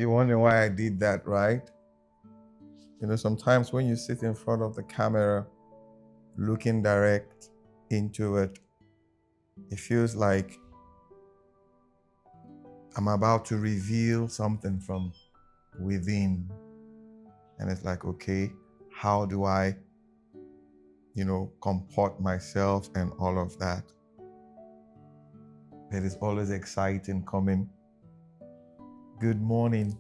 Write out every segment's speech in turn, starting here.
You wonder why I did that, right? Sometimes when you sit in front of the camera, looking direct into it, it feels like I'm about to reveal something from within. And it's like, okay, how do I, comport myself and all of that? It is always exciting coming. Good morning,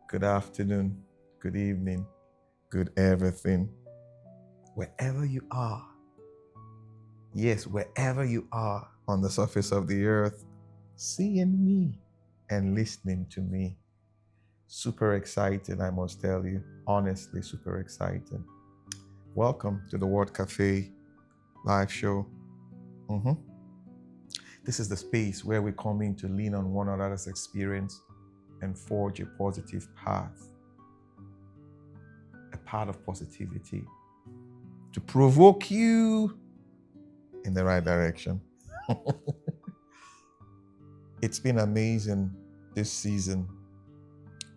good afternoon, good evening, good everything. Wherever you are, yes, wherever you are on the surface of the earth, seeing me and listening to me. Super exciting, I must tell you. Honestly, super exciting. Welcome to the WordCafe live show. This is the space where we come in to lean on one another's experience and forge a positive path, a path of positivity, to provoke you in the right direction. It's been amazing this season.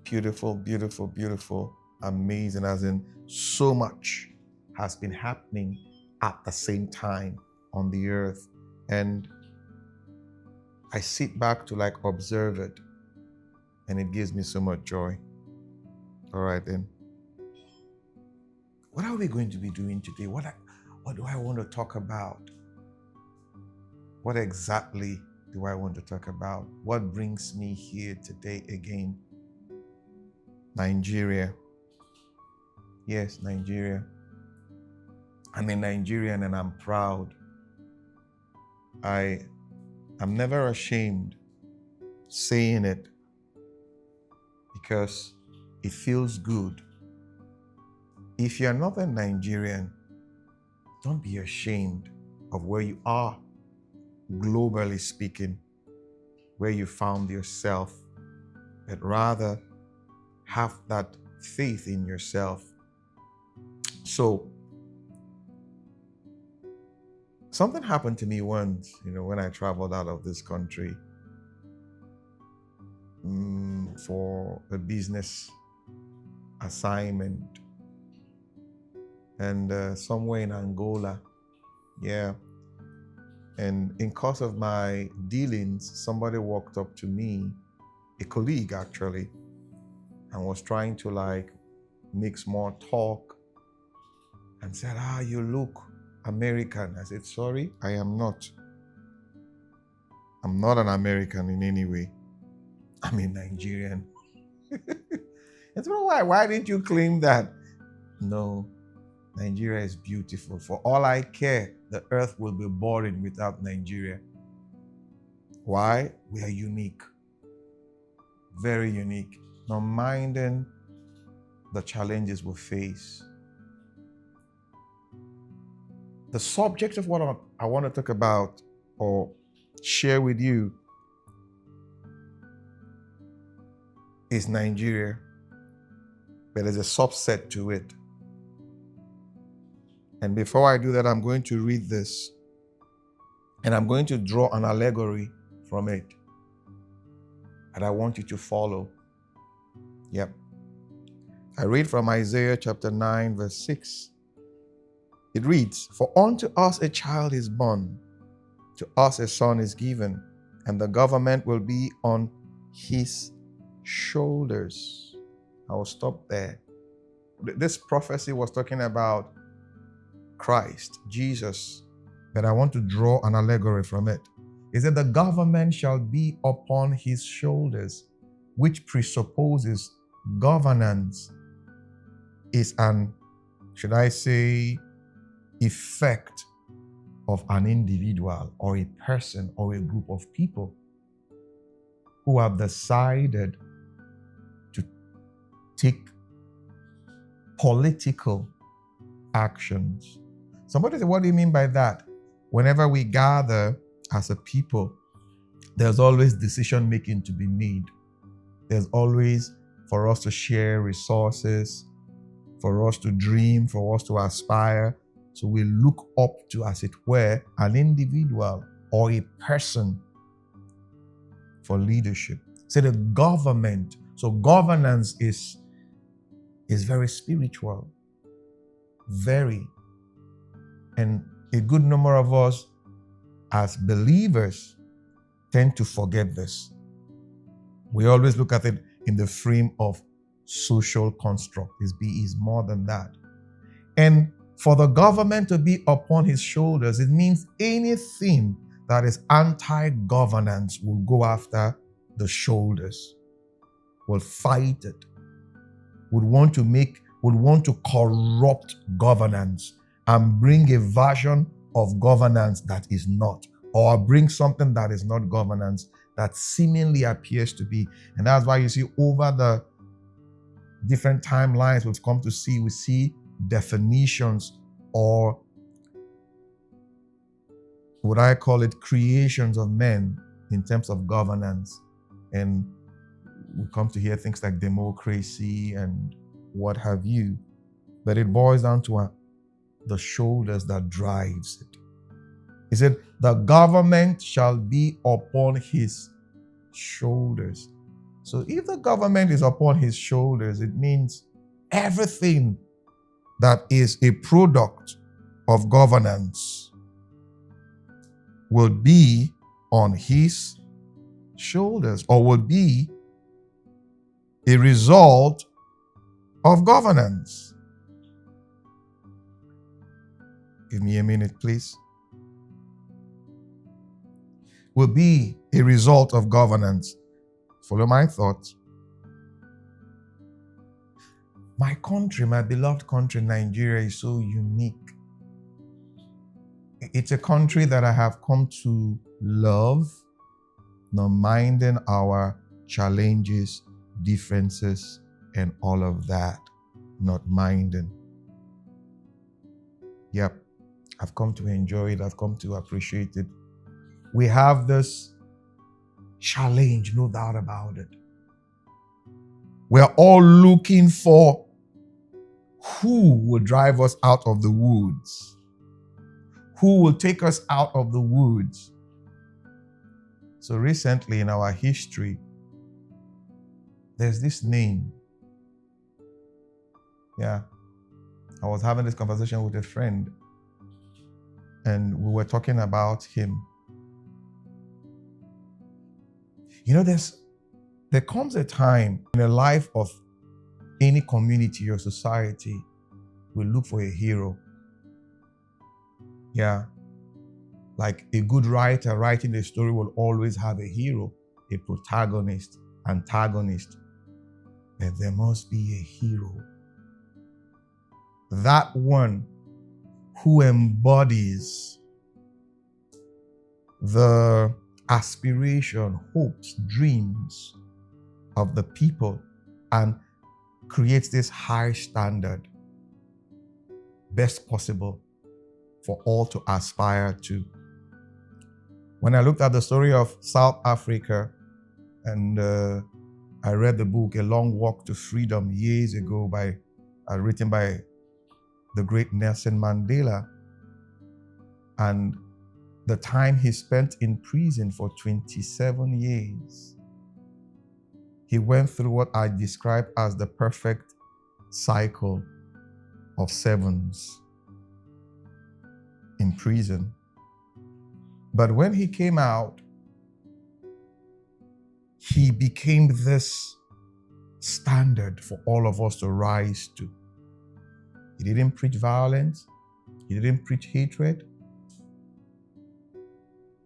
Beautiful, beautiful, beautiful, amazing, as in so much has been happening at the same time on the earth. And I sit back to observe it, and it gives me so much joy. All right then. What are we going to be doing today? What do I want to talk about? What exactly do I want to talk about? What brings me here today again? Nigeria. Yes, Nigeria. I'm a Nigerian and I'm proud. I'm never ashamed saying it because it feels good. If you're not a Nigerian, don't be ashamed of where you are, globally speaking, where you found yourself, but rather have that faith in yourself. So, something happened to me once, when I traveled out of this country for a business assignment, and somewhere in Angola, yeah. And in course of my dealings, somebody walked up to me, a colleague actually, and was trying to make small talk and said, you look American. I said, sorry, I am not. I'm not an American in any way. I'm a Nigerian. And so why didn't you claim that? No, Nigeria is beautiful. For all I care, the earth will be boring without Nigeria. Why? We are unique. Very unique. Not minding the challenges we face. The subject of what I want to talk about or share with you is Nigeria, but there's a subset to it. And before I do that, I'm going to read this, and I'm going to draw an allegory from it that I want you to follow. Yep. I read from Isaiah chapter 9, verse 6. It reads, "For unto us a child is born, to us a son is given, and the government will be on his shoulders." I will stop there. This prophecy was talking about Christ, Jesus, but I want to draw an allegory from it. It said, "The government shall be upon his shoulders," which presupposes governance is an, should I say, effect of an individual or a person or a group of people who have decided to take political actions. Somebody said, what do you mean by that? Whenever we gather as a people, there's always decision making to be made. There's always for us to share resources, for us to dream, for us to aspire. So we look up to, as it were, an individual or a person for leadership. So the government So governance is very spiritual. Very. And a good number of us as believers tend to forget this. We always look at it in the frame of social construct. Is more than that. And for the government to be upon his shoulders, it means anything that is anti-governance will go after the shoulders, will fight it, would want to corrupt governance and bring a version of governance that is not, or bring something that is not governance that seemingly appears to be. And that's why you see over the different timelines we've come to see, we see definitions, or would I call it creations of men in terms of governance. And we come to hear things like democracy and what have you. But it boils down to the shoulders that drives it. He said, the government shall be upon his shoulders. So if the government is upon his shoulders, it means everything that is a product of governance will be on his shoulders, or will be a result of governance. Give me a minute, please. Will be a result of governance. Follow my thoughts. My country, my beloved country, Nigeria, is so unique. It's a country that I have come to love, not minding our challenges, differences, and all of that. Not minding. Yep, I've come to enjoy it. I've come to appreciate it. We have this challenge, no doubt about it. We're all looking for who will drive us out of the woods, who will take us out of the woods. So recently in our history, there's this name. Yeah, I was having this conversation with a friend, and we were talking about him. You know, there comes a time in the life of any community or society, we look for a hero. Yeah. Like a good writer writing a story will always have a hero, a protagonist, antagonist. But there must be a hero. That one who embodies the aspiration, hopes, dreams of the people and creates this high standard, best possible for all to aspire to. When I looked at the story of South Africa, and I read the book A Long Walk to Freedom years ago written by the great Nelson Mandela, and the time he spent in prison for 27 years. He went through what I describe as the perfect cycle of sevens in prison. But when he came out, he became this standard for all of us to rise to. He didn't preach violence. He didn't preach hatred.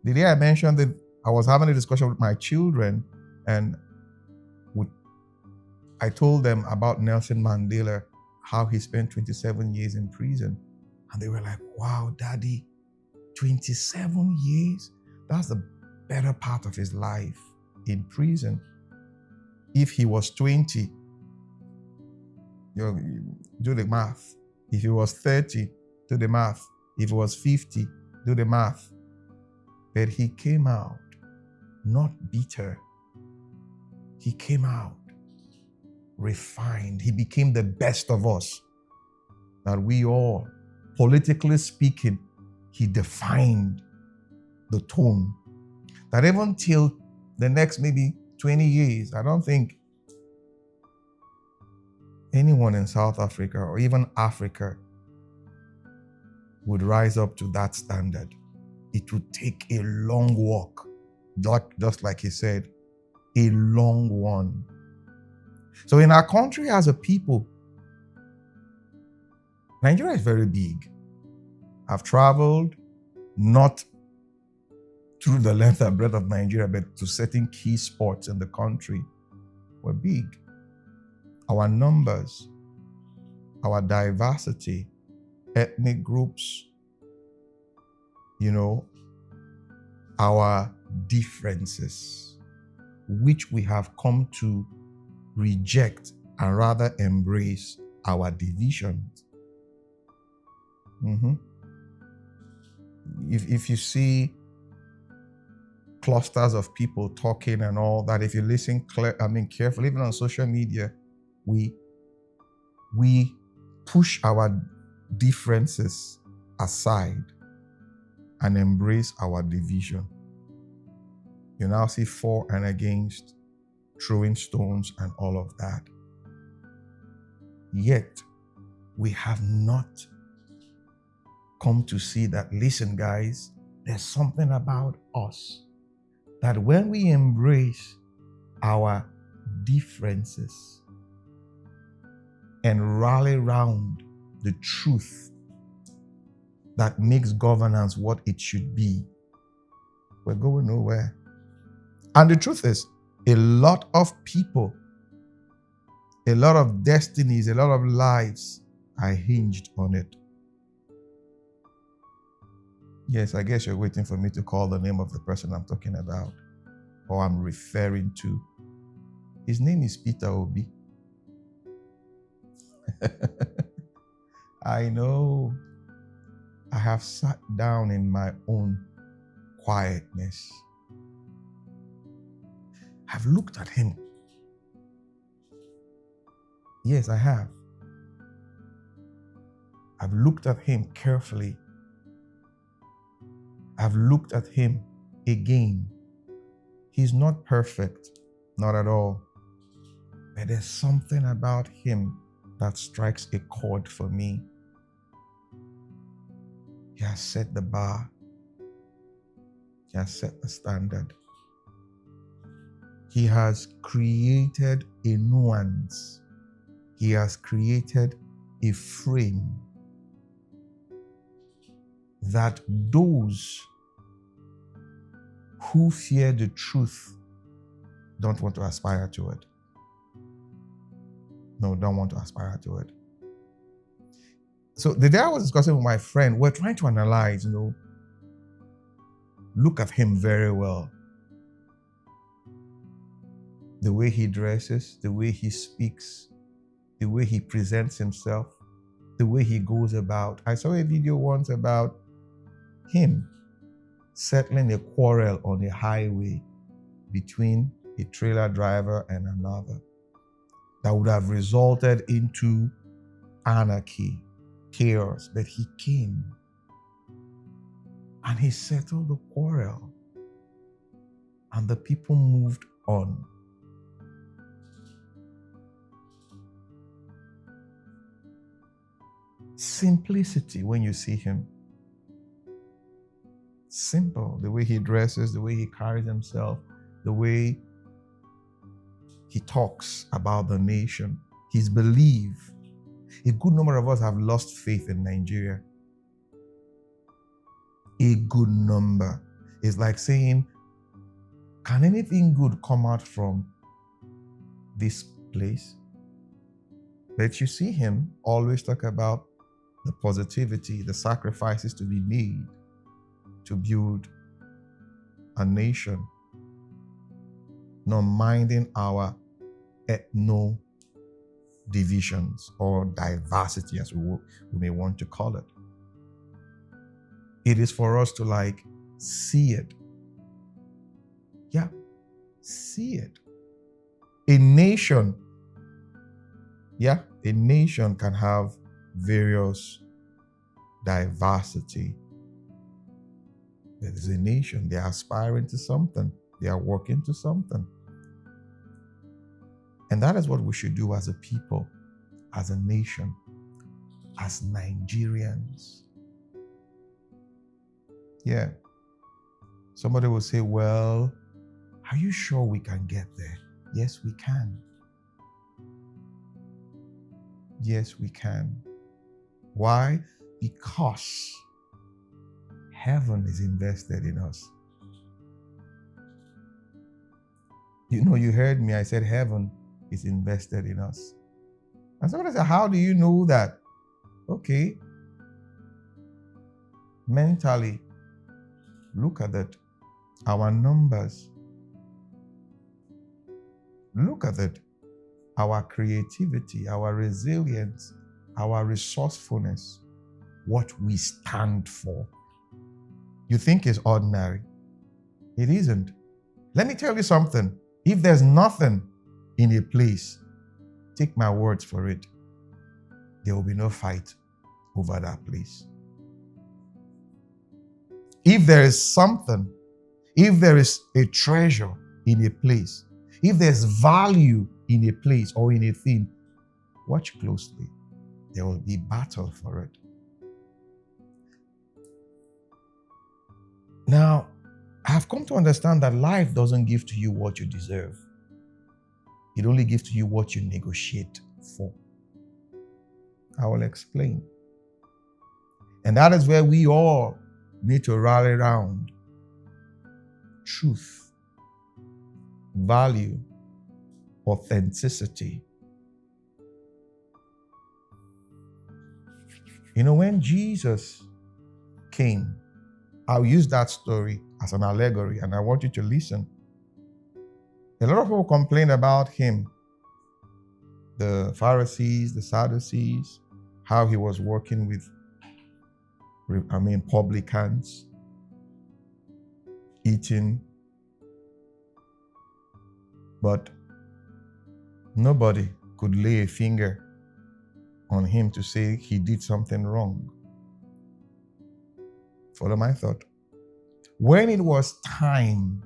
The day I mentioned that I was having a discussion with my children, and I told them about Nelson Mandela, how he spent 27 years in prison. And they were like, wow, Daddy, 27 years? That's the better part of his life in prison. If he was 20, do the math. If he was 30, do the math. If he was 50, do the math. But he came out not bitter. He came out refined. He became the best of us. That we all, politically speaking, he defined the tone. That even till the next maybe 20 years, I don't think anyone in South Africa or even Africa would rise up to that standard. It would take a long walk, just like he said, a long one. So in our country as a people, Nigeria is very big. I've traveled not through the length and breadth of Nigeria, but to certain key spots in the country. We're big. Our numbers, our diversity, ethnic groups, our differences, which we have come to reject and rather embrace our divisions. If you see clusters of people talking and all that, if you listen carefully, even on social media, we push our differences aside and embrace our division. You now see for and against, throwing stones and all of that. Yet, we have not come to see that, listen guys, there's something about us that when we embrace our differences and rally around the truth that makes governance what it should be, we're going nowhere. And the truth is, a lot of people, a lot of destinies, a lot of lives are hinged on it. Yes, I guess you're waiting for me to call the name of the person I'm talking about or I'm referring to. His name is Peter Obi. I know. I have sat down in my own quietness. I've looked at him. Yes, I have. I've looked at him carefully. I've looked at him again. He's not perfect, not at all. But there's something about him that strikes a chord for me. He has set the bar. He has set the standard. He has created a nuance. He has created a frame that those who fear the truth don't want to aspire to it. No, don't want to aspire to it. So the day I was discussing with my friend, we're trying to analyze, look at him very well. The way he dresses, the way he speaks, the way he presents himself, the way he goes about. I saw a video once about him settling a quarrel on a highway between a trailer driver and another that would have resulted into anarchy, chaos, but he came and he settled the quarrel and the people moved on. Simplicity when you see him. Simple, the way he dresses, the way he carries himself, the way he talks about the nation, his belief. A good number of us have lost faith in Nigeria. A good number. It's like saying, can anything good come out from this place? But you see him always talk about the positivity, the sacrifices to be made to build a nation, not minding our ethno divisions or diversity, as we may want to call it. It is for us to see it. Yeah, see it. A nation can have various diversity. There is a nation, they are aspiring to something, they are working to something. And that is what we should do as a people. as a nation, as Nigerians. Yeah. Somebody will say, well, are you sure we can get there? Yes, we can. Yes, we can. Why? Because heaven is invested in us. You know, you heard me. I said heaven is invested in us. And somebody said, how do you know that? Okay. Mentally, look at it. Our numbers. Look at it. Our creativity, our resilience, our resourcefulness, what we stand for. You think is ordinary. It isn't. Let me tell you something. If there's nothing in a place, take my words for it, there will be no fight over that place. If there is something, if there is a treasure in a place, if there's value in a place or in a thing, watch closely. There will be battle for it. Now, I've come to understand that life doesn't give to you what you deserve. It only gives to you what you negotiate for. I will explain. And that is where we all need to rally around. Truth, value, authenticity. You know, when Jesus came, I'll use that story as an allegory, and I want you to listen. A lot of people complain about him, the Pharisees, the Sadducees, how he was working with, publicans, eating. But nobody could lay a finger on him to say he did something wrong. Follow my thought. When it was time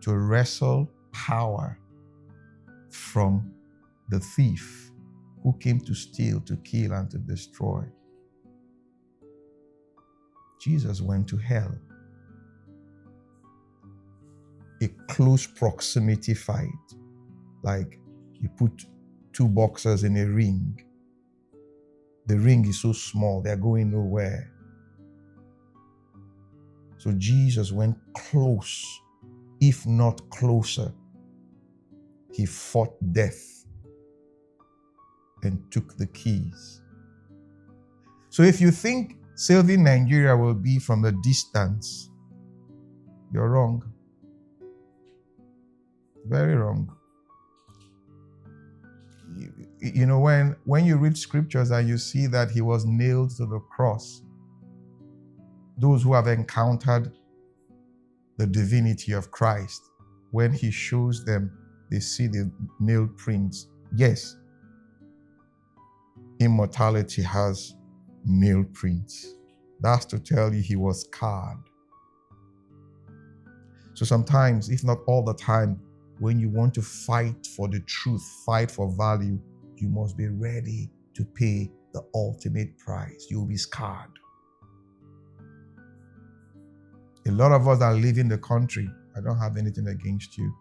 to wrestle power from the thief who came to steal, to kill, and to destroy, Jesus went to hell. A close proximity fight. Like you put two boxers in a ring. The ring is so small, they're going nowhere. So Jesus went close, if not closer. He fought death and took the keys. So if you think saving Nigeria will be from a distance, you're wrong. Very wrong. You know, when you read scriptures and you see that he was nailed to the cross, those who have encountered the divinity of Christ, when he shows them, they see the nail prints. Yes, immortality has nail prints. That's to tell you he was scarred. So sometimes, if not all the time, when you want to fight for the truth, fight for value, you must be ready to pay the ultimate price. You will be scarred. A lot of us are leaving the country. I don't have anything against you.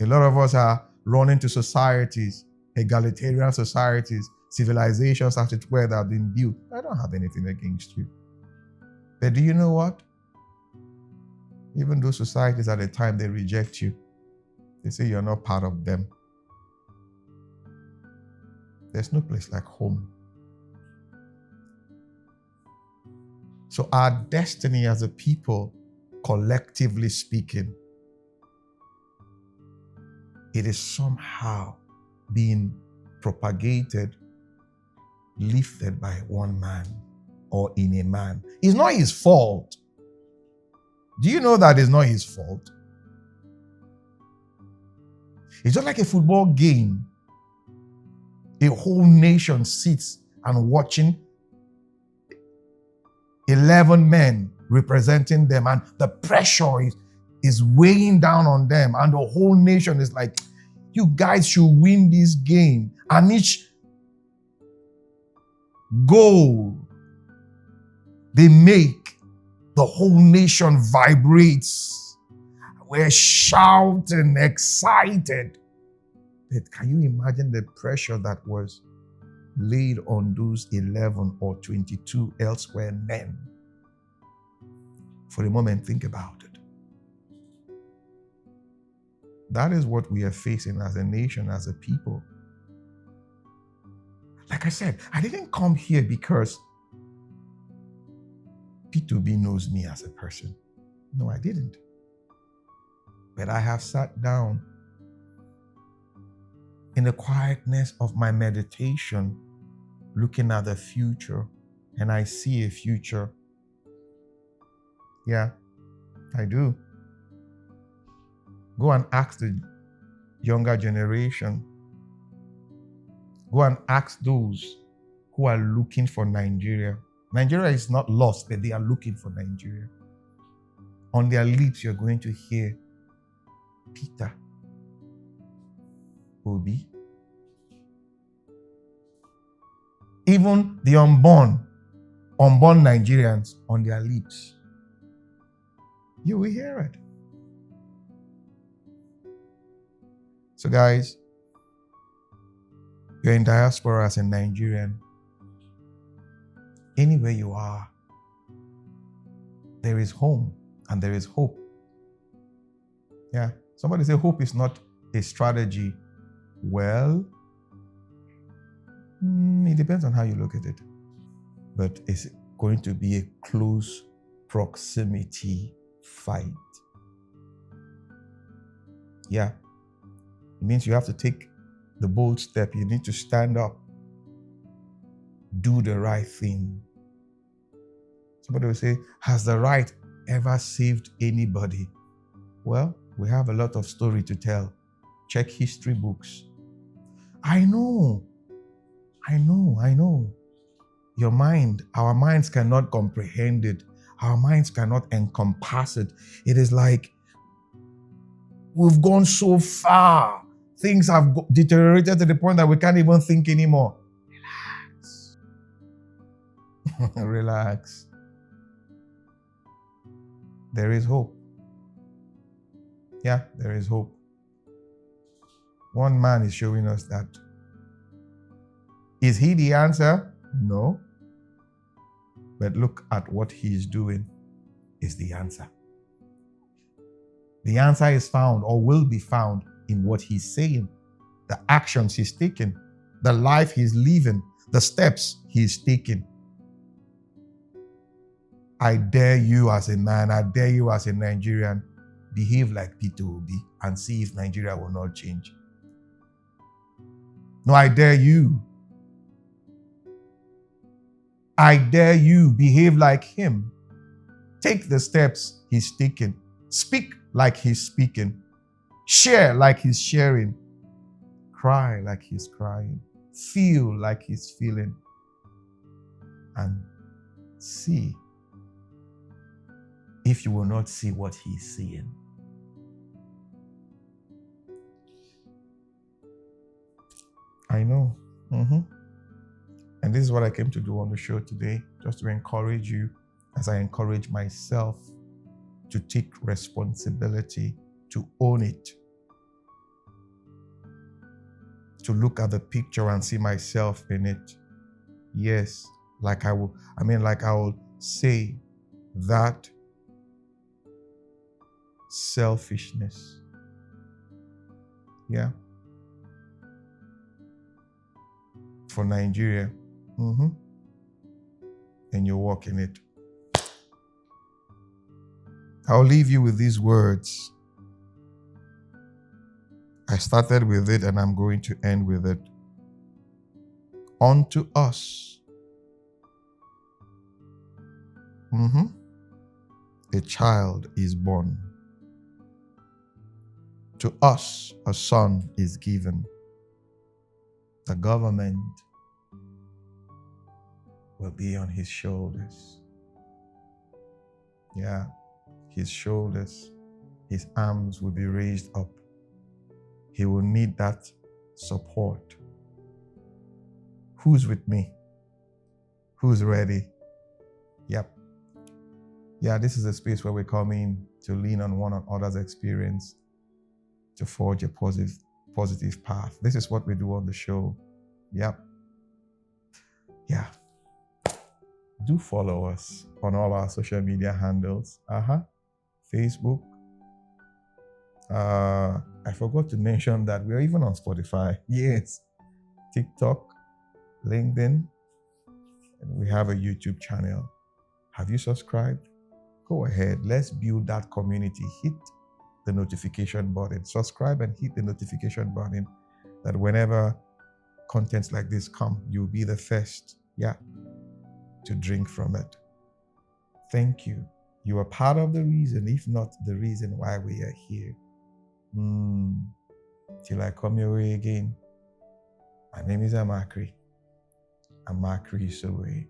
A lot of us are running to societies, egalitarian societies, civilizations as it were that have been built. I don't have anything against you. But do you know what? Even those societies at the time, they reject you. They say you're not part of them. There's no place like home. So our destiny as a people, collectively speaking, it is somehow being propagated, lifted by one man or in a man. It's not his fault. Do you know that it's not his fault? It's just like a football game. A whole nation sits and watching 11 men representing them, and the pressure is weighing down on them, and the whole nation is like, You guys should win this game. And each goal they make, the whole nation vibrates. We're shouting, excited. But can you imagine the pressure that was laid on those 11 or 22 elsewhere men? For a moment, think about it. That is what we are facing as a nation, as a people. Like I said, I didn't come here because Peter Obi knows me as a person. No, I didn't. But I have sat down in the quietness of my meditation, looking at the future, and I see a future. Yeah, I do. Go and ask the younger generation. Go and ask those who are looking for Nigeria. Nigeria is not lost, but they are looking for Nigeria. On their lips, you're going to hear Peter Obi. Even the unborn Nigerians on their lips. You will hear it. So guys, you're in diaspora as a Nigerian. Anywhere you are, there is home and there is hope. Yeah. Somebody say hope is not a strategy. Well, it depends on how you look at it. But it's going to be a close proximity fight. Yeah. It means you have to take the bold step. You need to stand up. Do the right thing. Somebody will say, has the right ever saved anybody? Well, we have a lot of story to tell. Check history books. I know. Your mind, our minds cannot comprehend it. Our minds cannot encompass it. It is like we've gone so far. Things have deteriorated to the point that we can't even think anymore. Relax. Relax. There is hope. Yeah, there is hope. One man is showing us that. Is he the answer? No. But look at what he is doing is the answer. The answer is found or will be found in what he's saying, the actions he's taking, the life he's living, the steps he's taking. I dare you as a man, I dare you as a Nigerian, behave like Peter Obi and see if Nigeria will not change. No, I dare you. I dare you, behave like him. Take the steps he's taking. Speak like he's speaking. Share like he's sharing. Cry like he's crying. Feel like he's feeling. And see if you will not see what he's seeing. I know. And this is what I came to do on the show today, just to encourage you as I encourage myself to take responsibility, to own it, to look at the picture and see myself in it. Yes, like I will say that selfishness. Yeah. For Nigeria. And you walk in it. I'll leave you with these words. I started with it and I'm going to end with it. Unto us, a child is born. To us, a son is given. The government will be on his shoulders. Yeah, his shoulders, his arms will be raised up. he will need that support. Who's with me? Who's ready? Yep. Yeah, this is a space where we come in to lean on one another's experience to forge a positive path. This is what we do on the show. Yep. Yeah. Do follow us on all our social media handles. Facebook. I forgot to mention that we're even on Spotify. Yes. TikTok, LinkedIn, and we have a YouTube channel. Have you subscribed? Go ahead. Let's build that community. Hit the notification button. Subscribe and hit the notification button that whenever contents like this come, you'll be the first, to drink from it. Thank you. You are part of the reason, if not the reason why we are here. Till I come your way again. My name is Amachree Isoboye.